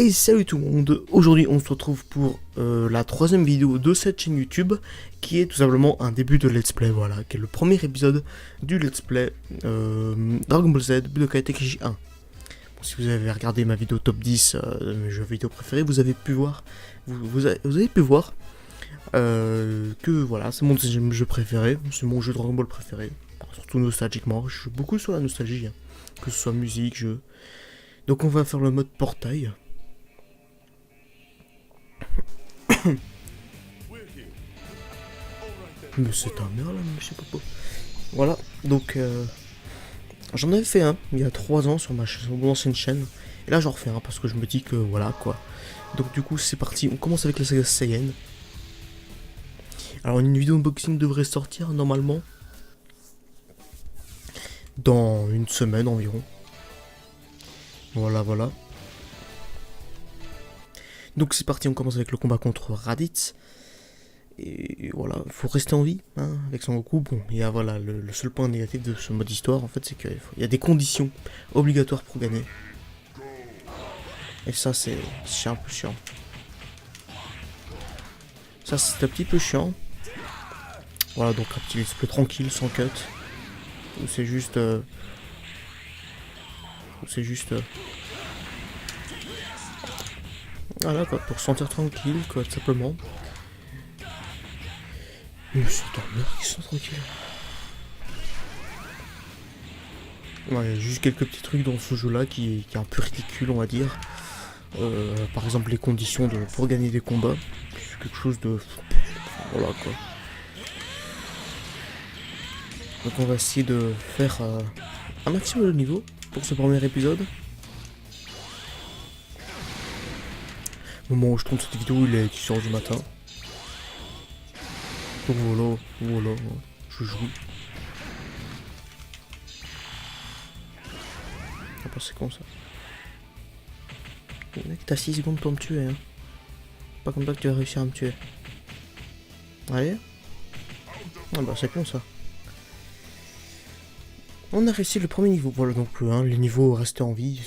Et salut tout le monde, aujourd'hui on se retrouve pour la troisième vidéo de cette chaîne YouTube qui est tout simplement un début de let's play, voilà, qui est le premier épisode du let's play Dragon Ball Z Budokai Tenkaichi 1. Bon, si vous avez regardé ma vidéo top 10 de mes jeux vidéo préférés, vous avez pu voir, vous avez pu voir que voilà, c'est mon deuxième jeu préféré, c'est mon jeu Dragon Ball préféré, surtout nostalgiquement, je joue beaucoup sur la nostalgie, hein, que ce soit musique, jeu. Donc on va faire le mode portail. Mais c'est un merde là, monsieur Popo. Voilà, donc j'en avais fait un il y a 3 ans sur mon ancienne chaîne. Et là j'en refais un parce que je me dis que voilà quoi. Donc du coup c'est parti, on commence avec la saga Saiyan. Alors une vidéo unboxing devrait sortir normalement dans une semaine environ. Voilà. Donc c'est parti, on commence avec le combat contre Raditz. Et voilà, il faut rester en vie hein, avec Son Goku. Bon, il y a voilà, le seul point négatif de ce mode histoire en fait, c'est qu'il y a des conditions obligatoires pour gagner. Et ça c'est un peu chiant. Ça c'est un petit peu chiant. Voilà, donc un petit let's play tranquille, sans cut. Ou c'est juste... voilà quoi, pour se sentir tranquille quoi, tout simplement. Mais c'est un merde qui sont tranquilles. Ouais, il y a juste quelques petits trucs dans ce jeu là qui est un peu ridicule on va dire. Par exemple les conditions pour gagner des combats. C'est quelque chose de... Voilà quoi. Donc on va essayer de faire un maximum de niveau pour ce premier épisode. Au moment où je tourne cette vidéo il est 10h du matin. Donc voilà, je joue. Ah bah c'est con ça. Mec, t'as 6 secondes pour me tuer hein. Pas comme ça que tu vas réussir à me tuer. Allez. Ah bah c'est con ça. On a réussi le premier niveau. Voilà donc hein, les niveaux rester en vie,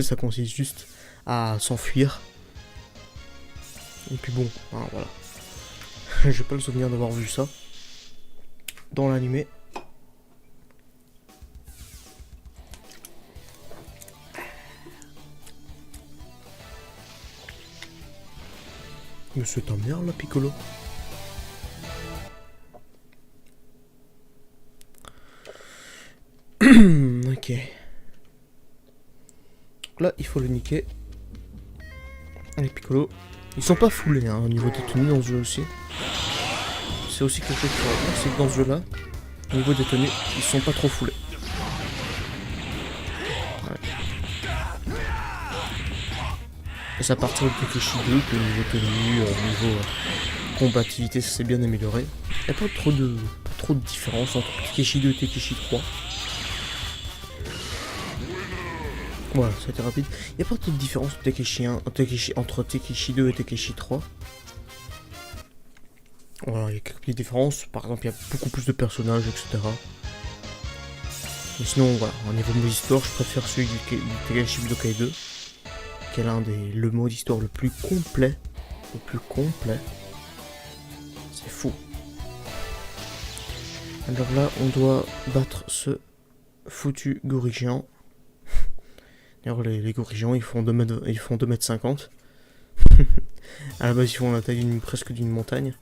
ça consiste juste à s'enfuir. Et puis bon, hein, voilà. J'ai pas le souvenir d'avoir vu ça dans l'animé. Mais c'est un merde là, Piccolo. Ok. Donc là, il faut le niquer. Allez, Piccolo. Ils sont pas foulés hein, au niveau des tenues dans ce jeu aussi. C'est aussi quelque chose qu'il faut dire, c'est que dans ce jeu là, au niveau des tenues, ils sont pas trop foulés. Ouais. Et c'est à partir de Tenkaichi 2 que niveau tenue, niveau combativité, ça s'est bien amélioré. Il n'y a pas trop de différence entre Tenkaichi 2 et Tenkaichi 3. Voilà, ça a été rapide. Il n'y a pas trop de différence entre Tenkaichi 2 et Tenkaichi 3. Voilà, il y a quelques petites différences. Par exemple, il y a beaucoup plus de personnages, etc. Mais sinon, voilà, au niveau mode histoire, je préfère celui du Tenkaichi Budokai 2. Qui est le mode histoire le plus complet. C'est fou. Alors là, on doit battre ce foutu gorille géant. D'ailleurs, les gorilles géants, ils font 2m50. À la base, ils font la taille presque d'une montagne.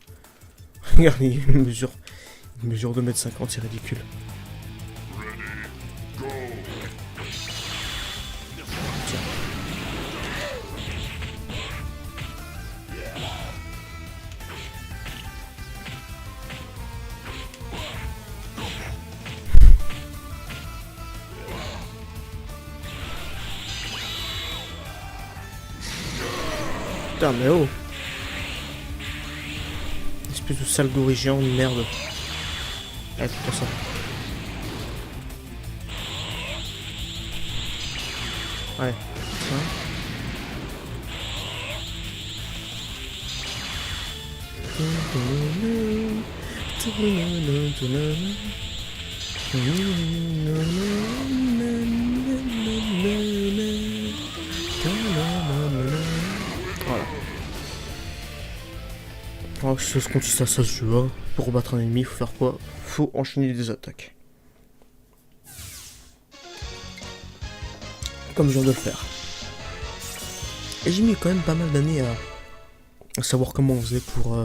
Regardez, ils mesurent 2m50, c'est ridicule. Tiens. Putain, mais oh! Espèce de sale gorille géant de merde. Ah, c'est pour ça. Ouais. Ça. Voilà. Alors, ça se consiste à ça ce jeu, hein. Pour battre un ennemi, il faut faire quoi? Faut enchaîner des attaques. Comme je viens de le faire. Et j'ai mis quand même pas mal d'années à savoir comment on faisait pour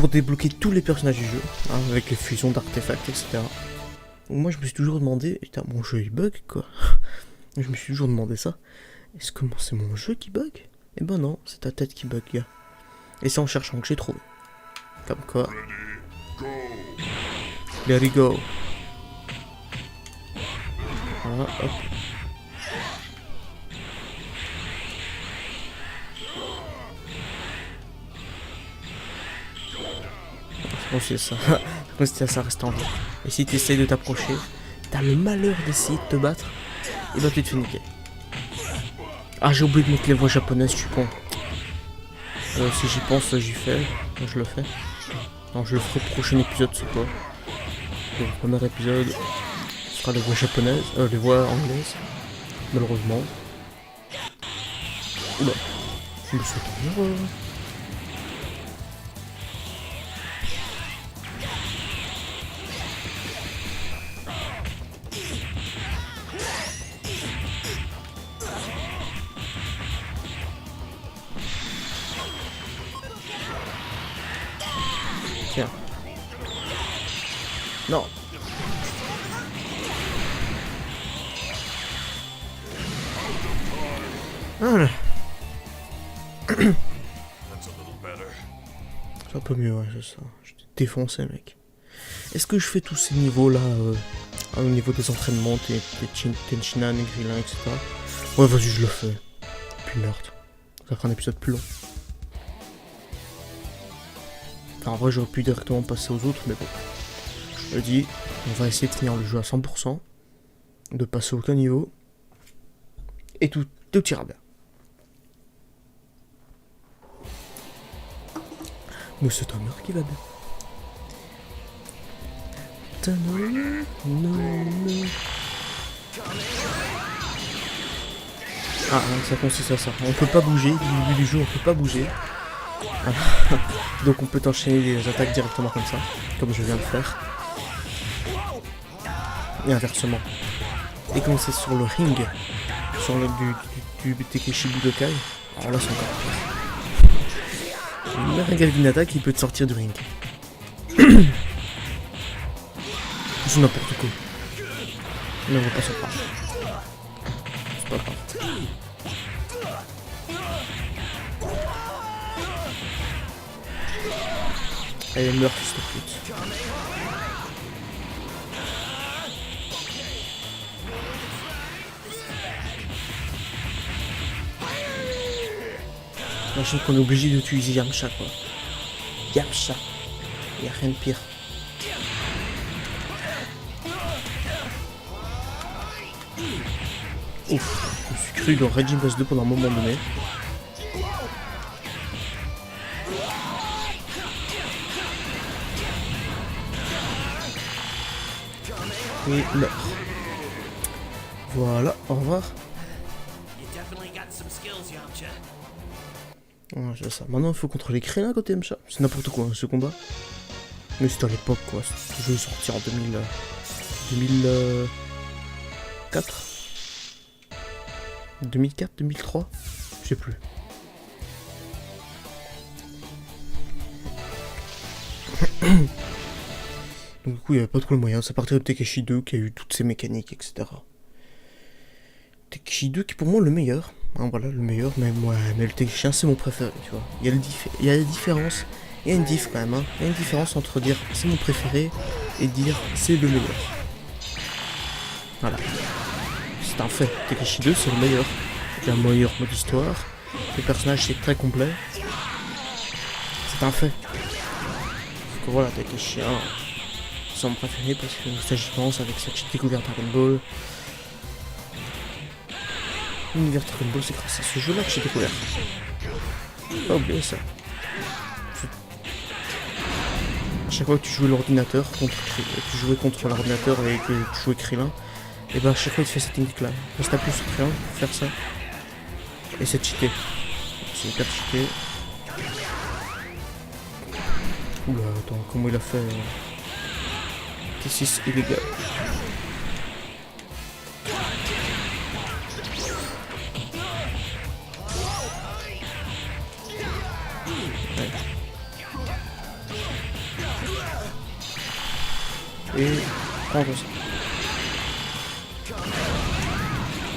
débloquer tous les personnages du jeu, hein, avec les fusions d'artefacts, etc. Donc moi je me suis toujours demandé, putain mon jeu il bug quoi. Je me suis toujours demandé ça. Est-ce que c'est mon jeu qui bug? Eh ben non, c'est ta tête qui bug, gars. Et c'est en cherchant que j'ai trouvé. Comme quoi. Let it go. Voilà, hop. C'est ça. C'est ça reste en vie. Et si tu essayes de t'approcher, t'as le malheur d'essayer de te battre, et bah tu te fais niquer. Ah, j'ai oublié de mettre les voix japonaises, je suis con. Si j'y pense, j'y fais. Je le fais. Non, je le ferai au prochain épisode, c'est quoi. Le premier épisode sera les voix japonaises, les voix anglaises, malheureusement. Oula, je me suis tourné. Tiens. Non. Voilà. C'est un peu mieux, ouais, c'est ça. Je t'ai défoncé, mec. Est-ce que je fais tous ces niveaux-là au niveau des entraînements, Tenchinan, Grillin, etc. Ouais, vas-y, je le fais. Puis meurtre. Ça fera un épisode plus long. Enfin, en vrai, j'aurais pu directement passer aux autres, mais bon. Je le dis, on va essayer de finir le jeu à 100%, de passer aucun niveau, et tout ira bien. Mais c'est un meurtre qui va bien. Ah, ça consiste à ça. On peut pas bouger, du début du jeu, on peut pas bouger. Donc on peut enchaîner les attaques directement comme ça, comme je viens de faire. Et inversement. Et quand c'est sur le ring, sur le du Takeshi Budokai, alors là c'est encore pire. Une une attaque qui peut te sortir du ring. C'est n'importe quoi. Mais on va pas s'en prendre. C'est pas grave. Allez, meurt, fils de pute. J'imagine qu'on est obligé d'utiliser Yamcha, quoi. Yamcha. Y'a rien de pire. Ouf, je me suis cru dans Raging Blast 2 pendant un moment donné. Et meurt. Voilà, au revoir. Ouais, c'est ça. Maintenant, il faut contrôler Krillin côté Yamcha. C'est n'importe quoi, ce combat. Mais c'était à l'époque, quoi. Ce jeu est sorti en 2004 2004, 2003, je sais plus. Donc du coup il n'y avait pas trop le moyen, c'est à partir de Takeshi 2 qui a eu toutes ces mécaniques, etc. Takeshi 2 qui est pour moi le meilleur, hein, voilà le meilleur, mais le Takeshi 1 c'est mon préféré, tu vois. Il y a la différence, il y a une diff quand même, hein. Il y a une différence entre dire c'est mon préféré et dire c'est le meilleur. Voilà. C'est un fait, Takeshi 2 c'est le meilleur. Il y a un meilleur mode histoire, le personnage c'est très complet. C'est un fait. Donc voilà, Takeshi 1 c'est mon préféré parce que ça j'y pense avec cette découverte Dragon Ball. L'univers Dragon Ball c'est grâce à ce jeu là que j'ai découvert. Pas oublier ça. À chaque fois que tu jouais l'ordinateur, tu jouais contre l'ordinateur et que tu jouais Krillin, et ben à chaque fois il te fait cette technique là. Reste à plus sur Krillin pour faire ça. Et c'est cheaté. C'est hyper cheaté. Oula, attends, comment il a fait T6 illégal. Ouais. Et prends ça.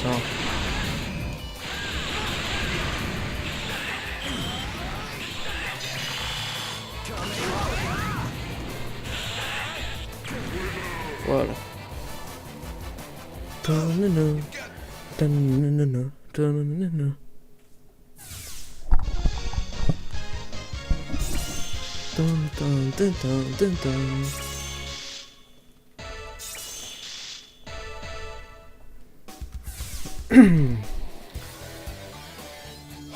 Tiens. Voilà. Ta-na-na, ta-na-na-na, ta-na-na-na. Dun, dun, dun, dun, dun, dun.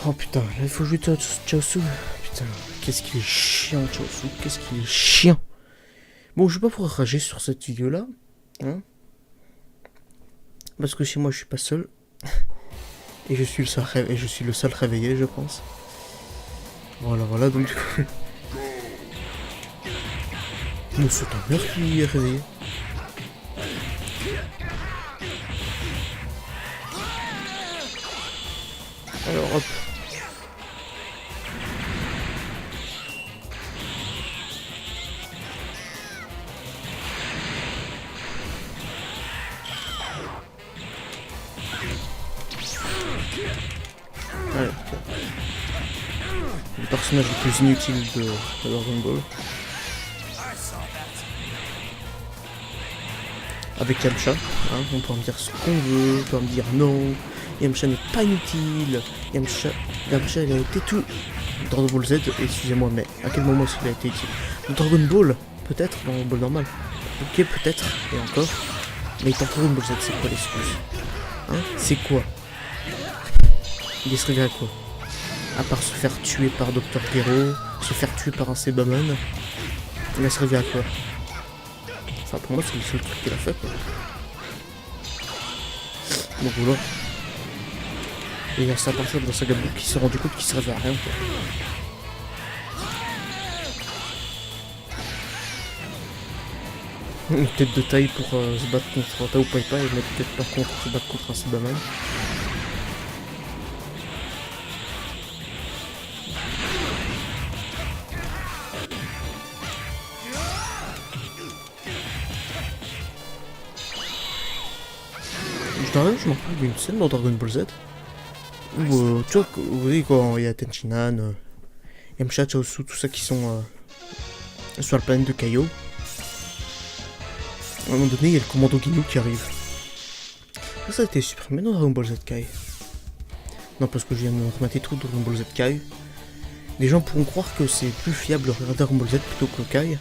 Oh putain, là il faut jouer Chaosu. Putain, qu'est-ce qu'il est chiant Chaosu, qu'est-ce qu'il est chiant. Bon, je vais pas pouvoir rager sur cette vidéo là, hein, parce que chez moi je suis pas seul. Et je suis le seul réveillé, je pense. Voilà, donc du coup... Mais c'est ta mère qui est réveillé. Alors hop. Allez. Le personnage le plus inutile de Dragon Ball. Avec Yamcha, hein, on peut en dire ce qu'on veut, on peut en dire non, Yamcha n'est pas inutile, Yamcha il a été tout dans Dragon Ball Z, excusez-moi, mais à quel moment est-ce qu'il a été utile? Dans Dragon Ball, peut-être, dans Dragon Ball normal, ok peut-être, et encore, mais dans Dragon Ball Z, c'est quoi l'excuse? Hein, c'est quoi? Il est servi à quoi? À part se faire tuer par Dr. Gero, se faire tuer par un Saibaman, il a servi à quoi? Enfin, pour moi, c'est le seul truc qu'il a fait, quoi. Donc voilà. Et il y a certains personnes dans Saga Blue qui se sont rendu compte qu'il servait à rien, quoi. Une tête de taille pour se battre contre Tao Pai Pai, mais peut-être pas contre se battre contre un Saibaman. Je m'en rappelle d'une scène dans Dragon Ball Z où, tu vois, vous voyez quand il y a Tenchinan, Yamcha, Chaosu, tout ça qui sont sur la planète de Kaio. À un moment donné, il y a le commando Ginyu qui arrive. Ça a été supprimé dans Dragon Ball Z Kai. Non, parce que je viens de me remater tout Dragon Ball Z Kai. Les gens pourront croire que c'est plus fiable de regarder Dragon Ball Z plutôt que Kai.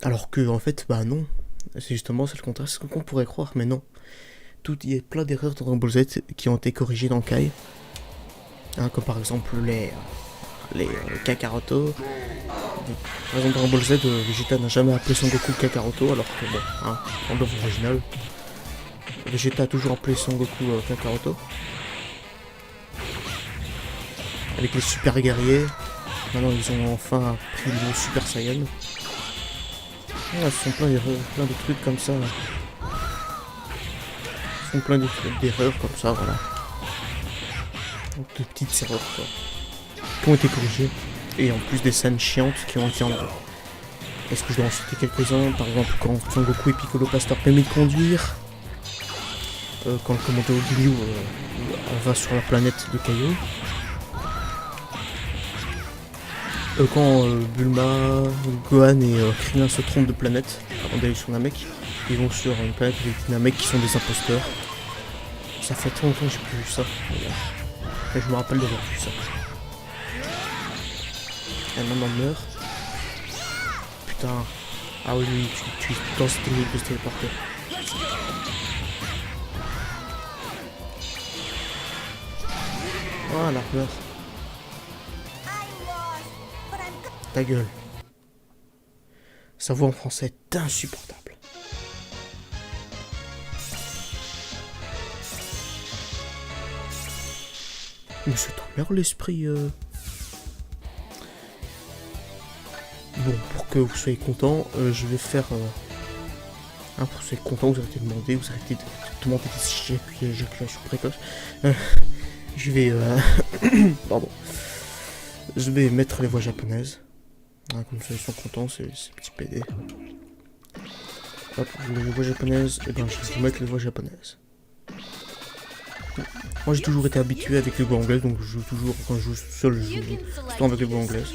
Alors que, en fait, bah non. C'est justement le contraire, c'est ce qu'on pourrait croire, mais non. Il y a plein d'erreurs dans Dragon Ball Z qui ont été corrigées dans Kai. Hein, comme par exemple les Kakaroto. Par exemple, Dragon Ball Z, Vegeta n'a jamais appelé Son Goku Kakaroto, alors que bon, hein, en l'œuvre originale, Vegeta a toujours appelé Son Goku Kakaroto. Avec les super guerriers, maintenant ils ont enfin pris le niveau Super Saiyan. Voilà, ce sont plein de trucs comme ça. Ce sont plein d'erreurs comme ça, voilà. Donc de petites erreurs quoi, qui ont été corrigées. Et en plus des scènes chiantes qui ont été enlevées. Est-ce que je dois en citer quelques-uns? Par exemple quand Son Goku et Piccolo passent leur permis de conduire. Quand le commando Ginyu va sur la planète de Kaio. Quand Bulma, Gohan et Krillin se trompent de planète avant d'aller sur Namek. Ils vont sur une planète avec Namek qui sont des imposteurs. Ça fait très longtemps que j'ai plus vu ça. Et je me rappelle d'avoir vu ça. La maman meurt. Putain. Ah oui, tu es dans cette technique de se téléporter. Voilà, meurt. Ta gueule. Sa voix en français est insupportable. Mais c'est ton merde l'esprit. Bon, pour que vous soyez content, je vais faire... pour que vous soyez content, vous arrêtez de demander, vous arrêtez de demander des éjaculations précoces. Je vais... Pardon. Je vais mettre les voix japonaises. Comme ça ils sont contents, c'est petit PD. Hop, les voix japonaises, et ben je vais vous mettre les voix japonaises. Moi j'ai toujours été habitué avec les voix anglaises, donc je joue toujours, quand je joue seul, je joue souvent avec les voix anglaises.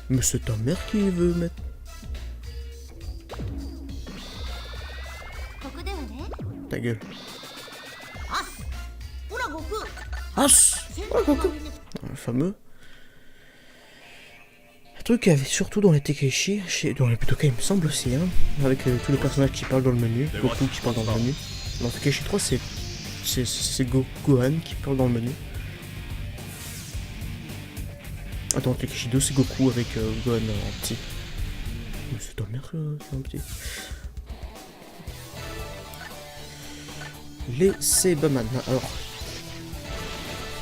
Mais c'est ta mère qui veut mettre... Ta gueule. As! Oh, Goku! Le fameux. Un truc qu'il y avait surtout dans les Tekkaichi, dans les Budokai il me semble aussi, hein, avec tous les personnages qui parlent dans le menu, Goku qui parle dans le menu. Dans Tekkaichi 3 c'est Gohan qui parle dans le menu. Attends, Tekkaichi 2 c'est Goku avec Gohan en petit. Mais c'est ta mère qui est en petit. Les Saibaman, alors...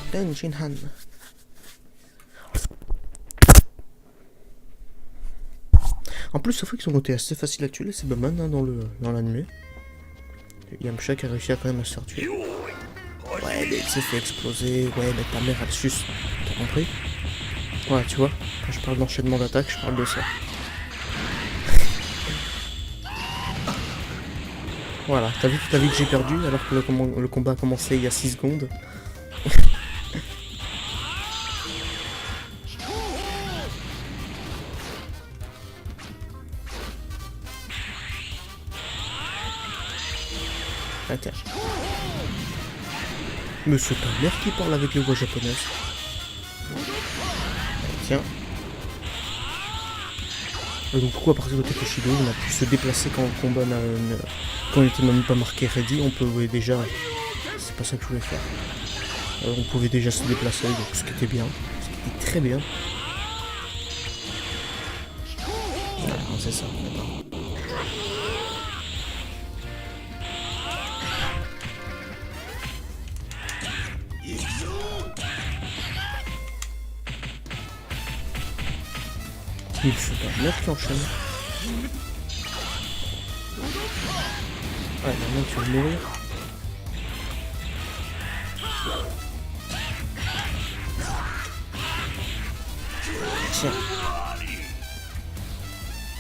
Tenshinhan. En plus, c'est vrai qu'ils ont été assez faciles à tuer les Saibaman hein, dans l'anime. Yamcha qui a réussi à quand même à se faire tuer. Ouais, mais il s'est fait exploser. Ouais, mais ta mère elle suce. T'as compris? Ouais, tu vois, quand je parle d'enchaînement d'attaque, je parle de ça. Voilà, t'as vu que j'ai perdu alors que le combat a commencé il y a 6 secondes. Ah, tiens. Mais c'est ta mère qui parle avec les voix japonaises. Tiens. Et donc du coup à partir de Tekkaichi 2, on a pu se déplacer quand le combat quand il n'était même pas marqué ready, on pouvait déjà... C'est pas ça que je voulais faire. On pouvait déjà se déplacer, donc ce qui était bien. Ce qui était très bien. Ah, c'est ça, d'accord. Il faut pas mettre qui enchaîne. Ouais, maintenant tu vas mourir. Tiens.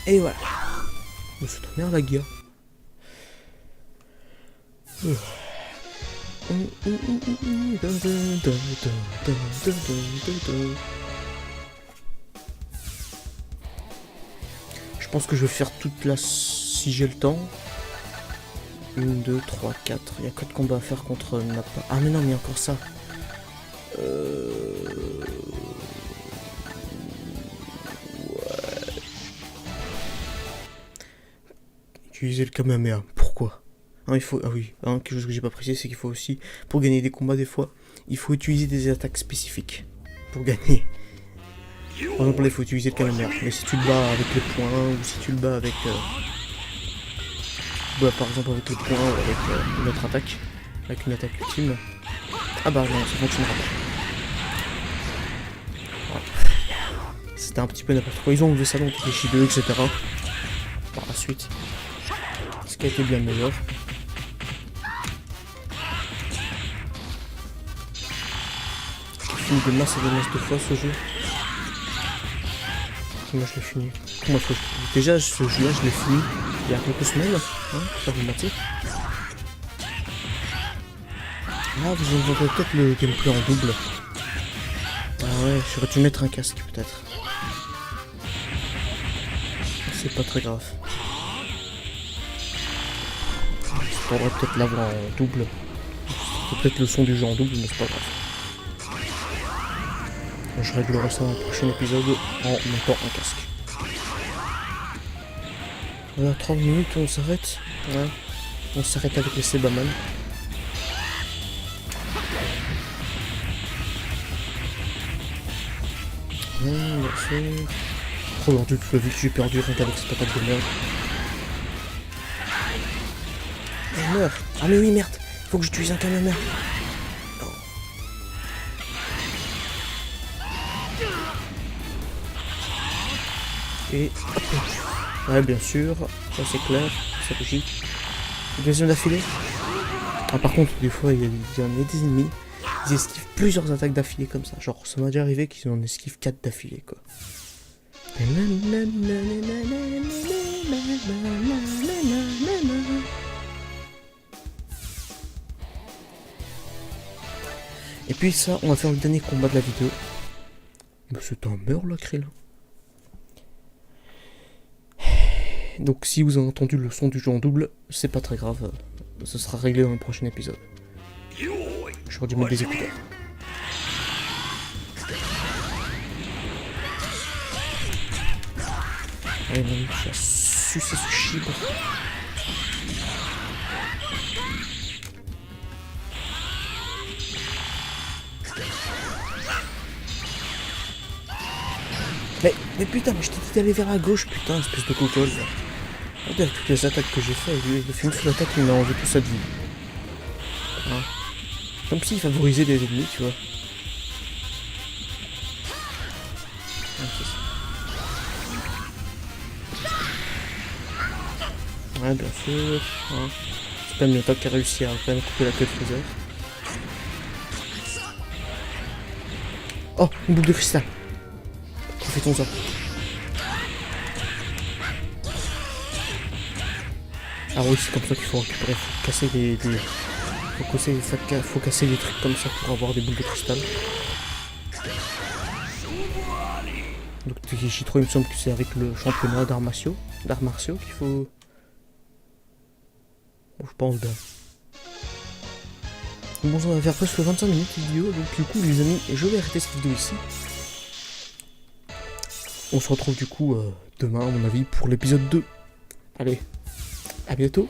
Et voilà. Mais c'est ta mère la guerre. Je pense que je vais faire toute la... si j'ai le temps. 1, 2, 3, 4. Il y a 4 combats à faire contre Nappa. Ah mais non, mais il y a encore ça. Ouais. Utiliser le Kamehameha. Pourquoi? Il faut... Ah oui, quelque chose que j'ai pas précisé, c'est qu'il faut aussi, pour gagner des combats des fois, il faut utiliser des attaques spécifiques. Pour gagner. Par exemple là il faut utiliser le Kamehameha. Mais si tu le bats avec les poings, ou si tu le bats avec... par exemple avec les poings, ou avec une autre attaque. Avec une attaque ultime. Ah bah non, ça fonctionnera pas. Voilà. C'était un petit peu n'importe quoi. Ils ont enlevé ça dans Tekkaichi 2, etc. Par la suite. Ce qui a été bien meilleur. J'ai fini de masse et de masse de fois ce jeu. Moi je l'ai fini. Comment est-ce que déjà ce jeu là je l'ai fini il y a quelques semaines, hein, pas vous mentir. Ah vous entendrez peut-être le gameplay en double. Ah ouais, j'aurais dû mettre un casque peut-être. C'est pas très grave. Je pourrais peut-être l'avoir en double. C'est peut-être le son du jeu en double, mais c'est pas grave. Je réglerai ça dans le prochain épisode en mettant un casque. Voilà, 30 minutes, on s'arrête. Ouais. On s'arrête avec les Saibaman. Oh leur dieu, tu l'as vu que j'ai perdu rien qu'avec cette attaque de merde. Oh merde. Ah mais oui merde. Faut que je tue un camionneur. Non. Et... Ouais, bien sûr. Ça, c'est clair. C'est logique. Deuxième d'affilée. Ah, par contre, des fois, il y a des ennemis. Ils esquivent plusieurs attaques d'affilée comme ça. Genre, ça m'a déjà arrivé qu'ils en esquivent 4 d'affilée, quoi. Et puis ça, on va faire le dernier combat de la vidéo. Mais c'est un meurt là, Krill. Donc si vous avez entendu le son du jeu en double, c'est pas très grave. Ce sera réglé dans le prochain épisode. J'aurais dû mettre des écouteurs. Allez, mon chat sucer ce chibre. Mais putain, mais je t'ai dit d'aller vers la gauche, putain, espèce de cocole. Regarde toutes les attaques que j'ai fait, le film sous l'attaque, il m'a enlevé tout ça de vie. Hein. Comme s'il favorisait les ennemis, tu vois. Ouais, bien sûr. Hein. C'est quand même Miotok qui a réussi à quand même couper la queue de Freezer. Oh, une boule de cristal. Profitons ça. Ah oui, c'est comme ça qu'il faut récupérer. Faut casser faut casser des trucs comme ça pour avoir des boules de cristal. Donc Tekishitro, il me semble que c'est avec le championnat d'arts martiaux qu'il faut... Bon, je pense bien. Bon, ça va faire presque 25 minutes de vidéo, donc du coup les amis, je vais arrêter cette vidéo ici. On se retrouve du coup demain à mon avis pour l'épisode 2. Allez, à bientôt.